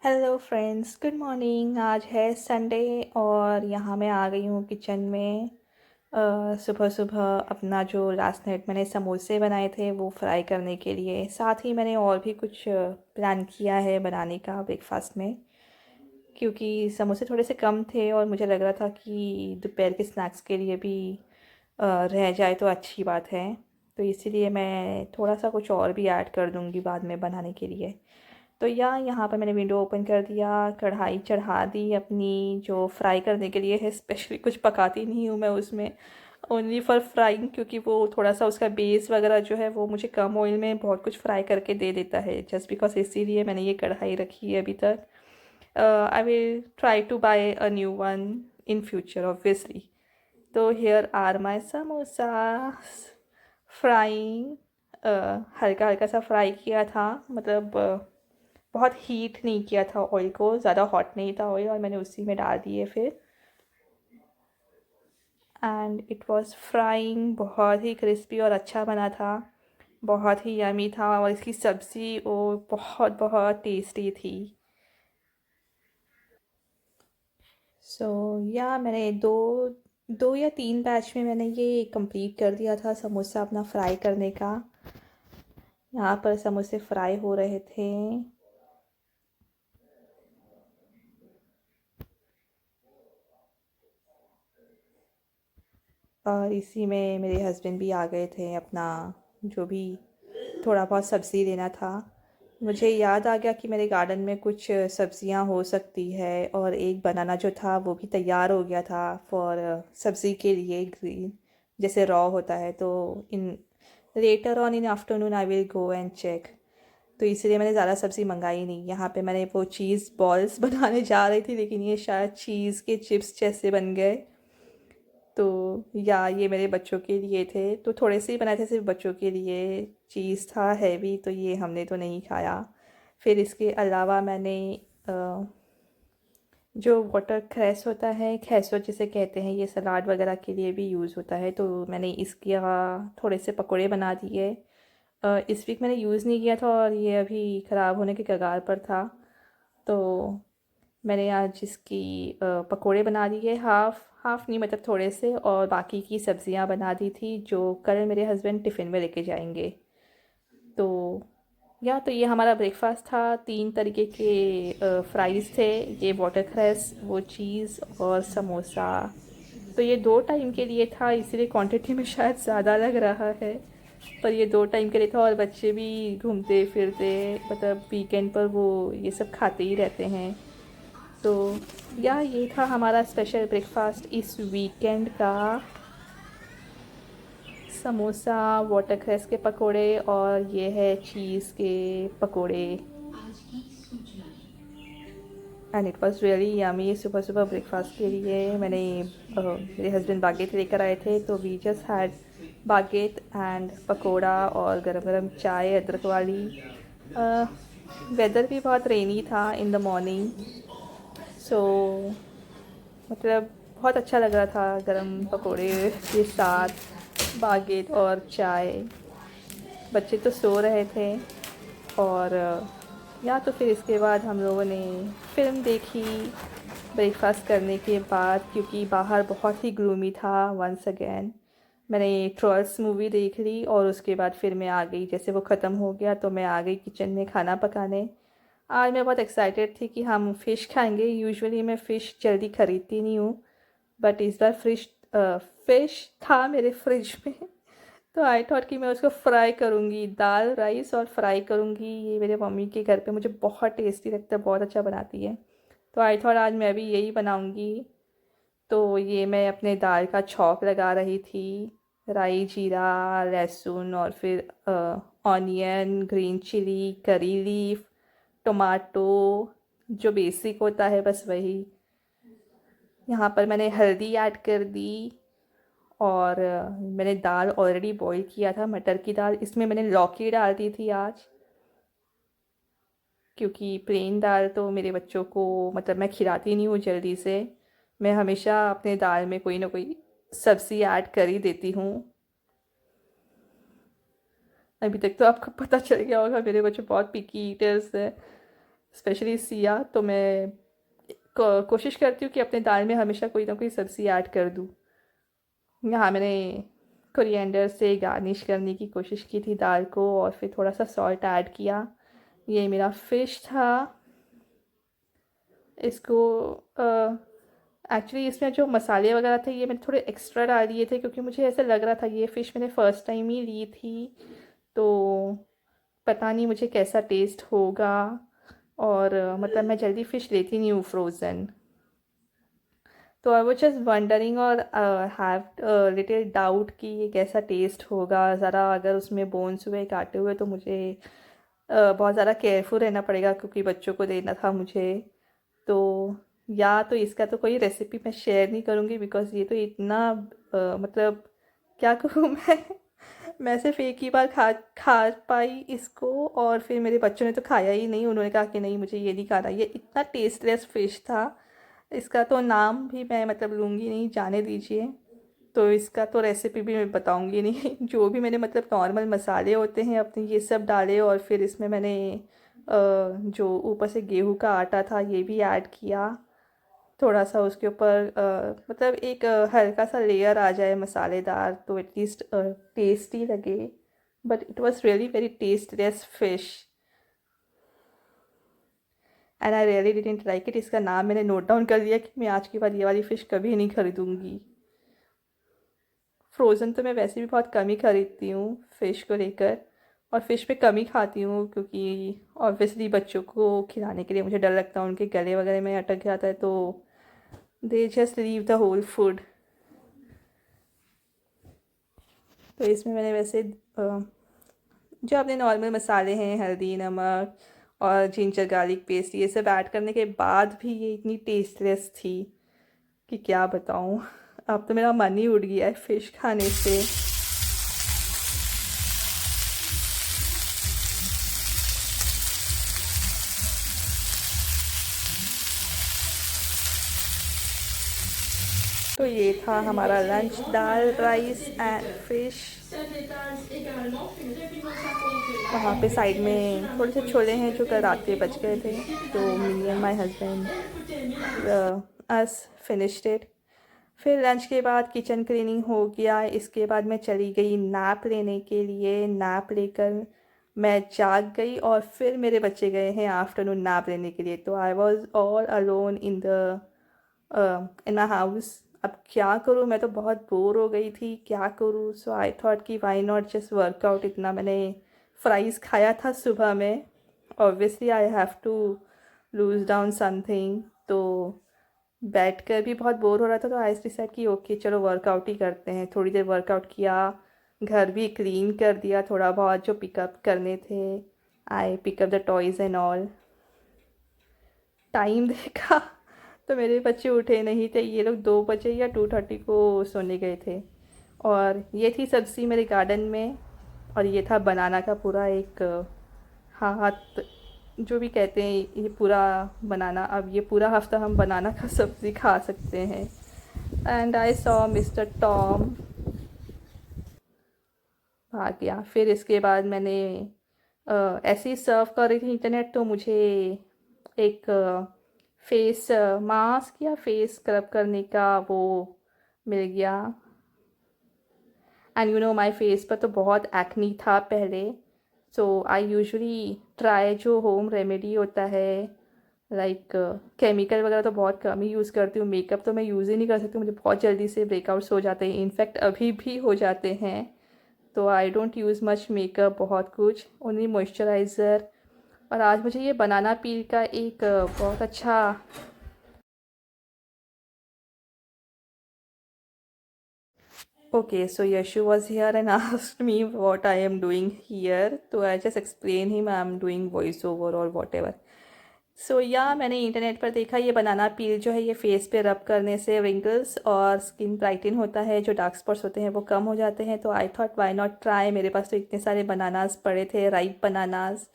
Hello friends, good morning. आज है Sunday और यहाँ मैं आ गई हूँ किचन में। सुबह सुबह अपना जो लास्ट नाइट मैंने समोसे बनाए थे वो फ्राई करने के लिए, साथ ही मैंने और भी कुछ प्लान किया है बनाने का ब्रेकफास्ट में, क्योंकि समोसे थोड़े से कम थे और मुझे लग रहा था कि दोपहर के स्नैक्स के लिए भी रह जाए तो अच्छी बात है। तो इसीलिए मैं थोड़ा सा कुछ और भी ऐड कर दूँगी बाद में बनाने के लिए। तो यहाँ पर मैंने विंडो ओपन कर दिया, कढ़ाई चढ़ा दी अपनी जो फ्राई करने के लिए है। स्पेशली कुछ पकाती नहीं हूँ मैं उसमें, ओनली फॉर फ्राइंग, क्योंकि वो थोड़ा सा उसका बेस वगैरह जो है वो मुझे कम ऑयल में बहुत कुछ फ्राई करके दे देता है, जस्ट बिकॉज इसीलिए मैंने ये कढ़ाई रखी है अभी तक। I will try to buy a new one in future obviously. तो here are my samosa frying. हल्का हल्का सा फ्राई किया था, मतलब बहुत हीट नहीं किया था ऑयल को, ज़्यादा हॉट नहीं था ऑयल, और मैंने उसी में डाल दिए फिर। एंड इट वाज फ्राइंग, बहुत ही क्रिस्पी और अच्छा बना था, बहुत ही यमी था। और इसकी सब्ज़ी वो बहुत बहुत टेस्टी थी। सो या मैंने दो दो या तीन बैच में मैंने ये कंप्लीट कर दिया था समोसा अपना फ्राई करने का। यहाँ पर समोसे फ्राई हो रहे थे। और इसी में मेरे हस्बैंड भी आ गए थे, अपना जो भी थोड़ा बहुत सब्ज़ी लेना था। मुझे याद आ गया कि मेरे गार्डन में कुछ सब्ज़ियां हो सकती है, और एक बनाना जो था वो भी तैयार हो गया था फॉर सब्ज़ी के लिए, ग्रीन जैसे रॉ होता है। तो in later on in afternoon I will go and check. तो इसलिए मैंने ज़्यादा सब्ज़ी मंगाई नहीं। यहाँ पे मैंने वो चीज़ बॉल्स बनाने जा रही थी, लेकिन ये शायद चीज़ के चिप्स जैसे बन गए। तो या ये मेरे बच्चों के लिए थे, तो थोड़े से ही बनाए थे सिर्फ बच्चों के लिए। चीज़ था हैवी, तो ये हमने तो नहीं खाया। फिर इसके अलावा मैंने अ, जो वाटर क्रैस होता है, खैसो जिसे कहते हैं, ये सलाद वगैरह के लिए भी यूज़ होता है, तो मैंने इसके थोड़े से पकोड़े बना दिए। इस वीक मैंने यूज़ नहीं किया था और ये अभी ख़राब होने के कगार पर था। तो मैंने आज इसकी पकोड़े बना दिए, हाफ़ हाफ़ नहीं, मतलब थोड़े से, और बाकी की सब्ज़ियां बना दी थी जो कल मेरे हस्बैंड टिफ़िन में लेके जाएंगे। तो तो ये हमारा ब्रेकफास्ट था। तीन तरीके के फ्राइज़ थे, ये वाटर क्रैस, वो चीज़ और समोसा। तो ये दो टाइम के लिए था, इसीलिए क्वांटिटी में शायद ज़्यादा लग रहा है, पर ये दो टाइम के लिए था। और बच्चे भी घूमते फिरते, मतलब वीकेंड पर वो ये सब खाते ही रहते हैं। तो ये था हमारा स्पेशल ब्रेकफास्ट इस वीकेंड का। समोसा, वाटर क्रैस के पकोड़े, और ये है चीज़ के पकोड़े। And it was really yummy. सुबह सुबह ब्रेकफास्ट के लिए मैंने मेरे हस्बैंड बागेट लेकर आए थे, तो we just had baguette and pakora और गरम गरम चाय अदरक वाली। वेदर भी बहुत रेनी था इन द मॉर्निंग, सो मतलब बहुत अच्छा लग रहा था गरम पकोड़े के साथ बागेट और चाय। बच्चे तो सो रहे थे, और तो फिर इसके बाद हम लोगों ने फ़िल्म देखी ब्रेकफास्ट करने के बाद, क्योंकि बाहर बहुत ही ग्लूमी था। वंस अगेन मैंने ट्रॉल्स मूवी देख ली, और उसके बाद फिर मैं आ गई, जैसे वो ख़त्म हो गया तो मैं आ गई किचन में खाना पकाने। आज मैं बहुत एक्साइटेड थी कि हम फ़िश खाएंगे। यूजुअली मैं फ़िश जल्दी ख़रीदती नहीं हूँ, बट इस बार फ़िश था मेरे फ्रिज में। तो आई थॉट कि मैं उसको फ्राई करूँगी, दाल राइस और फ्राई करूँगी। ये मेरे मम्मी के घर पे मुझे बहुत टेस्टी लगता है, बहुत अच्छा बनाती है। तो आई थॉट आज मैं भी यही बनाऊँगी। तो ये मैं अपने दाल का छौंक लगा रही थी, राई जीरा लहसुन, और फिर onion, green chilli, curry leaf, tomato, जो बेसिक होता है बस वही। यहाँ पर मैंने हल्दी ऐड कर दी, और मैंने दाल ऑलरेडी बॉईल किया था, मटर की दाल, इसमें मैंने लौकी डाल दी थी आज, क्योंकि प्लेन दाल तो मेरे बच्चों को, मतलब मैं खिलाती नहीं हूँ जल्दी से। मैं हमेशा अपने दाल में कोई ना कोई सब्ज़ी ऐड कर ही देती हूँ। अभी तक तो आपको पता चल गया होगा, मेरे बच्चे बहुत पिकी ईटर्स हैं। स्पेशली सिया, तो मैं कोशिश करती हूँ कि अपने दाल में हमेशा कोई ना कोई सब्ज़ी ऐड कर दूँ। यहाँ मैंने कोरिएंडर से गार्निश करने की कोशिश की थी दाल को, और फिर थोड़ा सा सॉल्ट ऐड किया। ये मेरा फ़िश था। इसको एक्चुअली इसमें जो मसाले वगैरह थे ये मैंने थोड़े एक्स्ट्रा डाल दिए थे, क्योंकि मुझे ऐसा लग रहा था ये फ़िश मैंने फ़र्स्ट टाइम ही ली थी, तो पता नहीं मुझे कैसा टेस्ट होगा। और मतलब मैं जल्दी फ़िश लेती नहीं हूँ फ्रोज़न। तो आई वाज जस्ट वंडरिंग और हैव लिटिल डाउट कि ये कैसा टेस्ट होगा। ज़रा अगर उसमें बोन्स हुए काटे हुए तो मुझे बहुत ज़्यादा केयरफुल रहना पड़ेगा, क्योंकि बच्चों को देना था मुझे। तो या तो इसका तो कोई रेसिपी मैं शेयर नहीं करूँगी, बिकॉज़ ये तो इतना मतलब क्या कहूँ मैं सिर्फ एक ही बार खा खा पाई इसको, और फिर मेरे बच्चों ने तो खाया ही नहीं। उन्होंने कहा कि नहीं मुझे ये नहीं खाना। ये इतना टेस्टलेस फ़िश था, इसका तो नाम भी मैं मतलब लूँगी नहीं, जाने दीजिए। तो इसका तो रेसिपी भी मैं बताऊँगी नहीं जो भी मैंने मतलब नॉर्मल मसाले होते हैं अपने ये सब डाले, और फिर इसमें मैंने जो ऊपर से गेहूं का आटा था ये भी ऐड किया। थोड़ा सा उसके ऊपर मतलब एक हल्का सा लेयर आ जाए मसालेदार, तो एटलीस्ट टेस्टी लगे। But it was really very tasteless fish, and I really didn't like it. इसका नाम मैंने नोट डाउन कर लिया कि मैं आज के बाद ये वाली फ़िश कभी नहीं खरीदूँगी। फ्रोज़न तो मैं वैसे भी बहुत कम ही खरीदती हूँ फ़िश को लेकर, और फ़िश में कम ही खाती हूँ, क्योंकि ऑब्वियसली बच्चों को खिलाने के लिए मुझे डर लगता है उनके गले वगैरह में अटक जाता है, तो they just leave the whole food. तो इसमें मैंने वैसे जो अपने नॉर्मल मसाले हैं, हल्दी, नमक और जिंजर गार्लिक पेस्ट, ये सब ऐड करने के बाद भी ये इतनी टेस्टलेस थी कि क्या बताऊँ। अब तो मेरा मन ही उड़ गया है फ़िश खाने से। तो ये था हमारा lunch, dal, rice and fish. वहाँ पे साइड में थोड़े से छोले हैं जो कल रात के बच गए थे, तो me and my husband us finished it. फिर लंच के बाद किचन क्लीनिंग हो गया। इसके बाद मैं चली गई नैप लेने के लिए। नैप लेकर मैं जाग गई, और फिर मेरे बच्चे गए हैं आफ्टरनून नैप लेने के लिए। तो I was all alone in my house. अब क्या करूँ, मैं तो बहुत बोर हो गई थी, क्या करूँ। सो आई थॉट कि वाई नॉट जस्ट वर्कआउट। इतना मैंने फ्राइज़ खाया था सुबह में, obviously I have to lose down something. तो बैठ कर भी बहुत बोर हो रहा था, तो आई डिसाइड कि ओके चलो वर्कआउट ही करते हैं। थोड़ी देर वर्कआउट किया, घर भी क्लीन कर दिया थोड़ा बहुत जो पिकअप करने थे। आई pick up the toys and all. Time देखा तो मेरे बच्चे उठे नहीं थे। ये लोग 2 बजे या 2:30 को सोने गए थे। और ये थी सब्ज़ी मेरे गार्डन में, और ये था बनाना का पूरा एक हाथ, जो भी कहते हैं ये पूरा बनाना। अब ये पूरा हफ्ता हम बनाना का सब्ज़ी खा सकते हैं। And I saw mister Tom भाग गया। फिर इसके बाद मैंने ऐसे ही सर्व कर रही थी इंटरनेट, तो मुझे एक फेस मास्क या फेस स्क्रब करने का वो मिल गया। And you know my face पर तो बहुत एक्नी था पहले। सो आई यूजुअली ट्राई जो होम रेमेडी होता है, लाइक केमिकल वगैरह तो बहुत कम ही यूज़ करती हूँ। मेकअप तो मैं यूज़ ही नहीं कर सकती, मुझे बहुत जल्दी से ब्रेकआउट्स हो जाते हैं, इनफैक्ट अभी भी हो जाते हैं। तो I don't use much makeup, बहुत कुछ ओनली मॉइस्चराइज़र। और आज मुझे ये बनाना पील का एक बहुत अच्छा Okay, so Yashu was here and asked me what I am doing here. So I just explained him I'm doing voiceover or whatever. सो या मैंने इंटरनेट पर देखा ये बनाना पील जो है ये फेस पे रब करने से रिंकल्स और स्किन ब्राइटन होता है, जो डार्क स्पॉट्स होते हैं वो कम हो जाते हैं। तो I thought why not try. मेरे पास तो इतने सारे बनानास पड़े थे, राइप बनानास,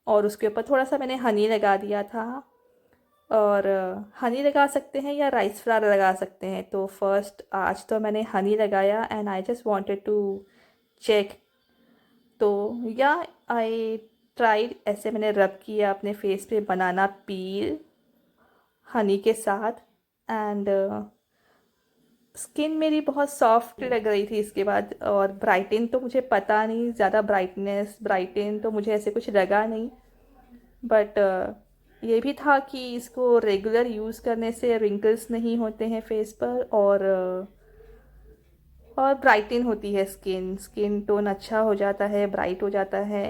और उसके ऊपर थोड़ा सा मैंने हनी लगा दिया था। और हनी लगा सकते हैं या राइस फ्लावर लगा सकते हैं। तो फर्स्ट आज तो मैंने हनी लगाया and I just wanted to check. तो या आई ट्राइड, ऐसे मैंने रब किया अपने फेस पे बनाना पील हनी के साथ, एंड स्किन मेरी बहुत सॉफ्ट लग रही थी इसके बाद। और ब्राइटन तो मुझे पता नहीं, ज़्यादा ब्राइटन तो मुझे ऐसे कुछ लगा नहीं, बट ये भी था कि इसको रेगुलर यूज़ करने से रिंकल्स नहीं होते हैं फेस पर, और ब्राइटन होती है स्किन टोन अच्छा हो जाता है, ब्राइट हो जाता है।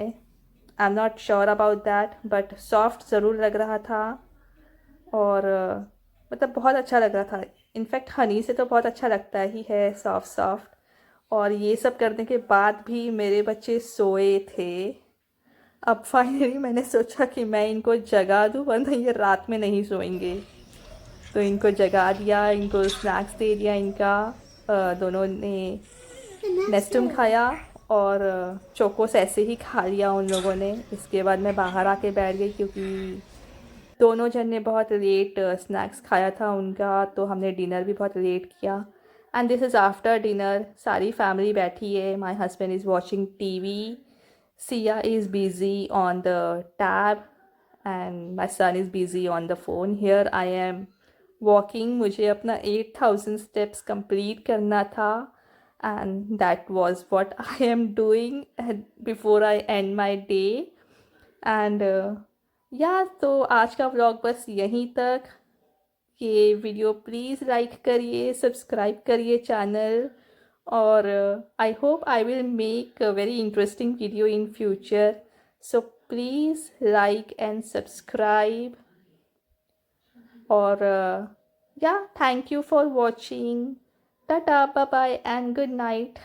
I am not sure about that, but soft ज़रूर लग रहा था, और मतलब बहुत अच्छा लग रहा था। इनफैक्ट हनी से तो बहुत अच्छा लगता ही है, सॉफ्ट सॉफ्ट। और ये सब करने के बाद भी मेरे बच्चे सोए थे। अब फाइनली मैंने सोचा कि मैं इनको जगा दूँ, वरना ये रात में नहीं सोएंगे। तो इनको जगा दिया, इनको स्नैक्स दे दिया इनका। दोनों ने नेस्टम खाया, और चोकोस ऐसे ही खा लिया उन लोगों ने। इसके बाद मैं बाहर आके बैठ गई, क्योंकि दोनों जन ने बहुत लेट स्नैक्स खाया था उनका, तो हमने डिनर भी बहुत लेट किया। And this is after dinner, सारी फैमिली बैठी है। My husband is watching TV, Siya is busy on the tab, and my son is busy on the phone. Here I am walking, मुझे अपना 8,000 स्टेप्स कंप्लीट करना था, and that was what I am doing before I end my day. And yeah तो आज का vlog बस यहीं तक। ये वीडियो प्लीज़ लाइक करिए, सब्सक्राइब करिए चैनल, और I hope I will make a very interesting video in future, so please like and subscribe. और yeah thank you for watching. Tata, bye bye and good night.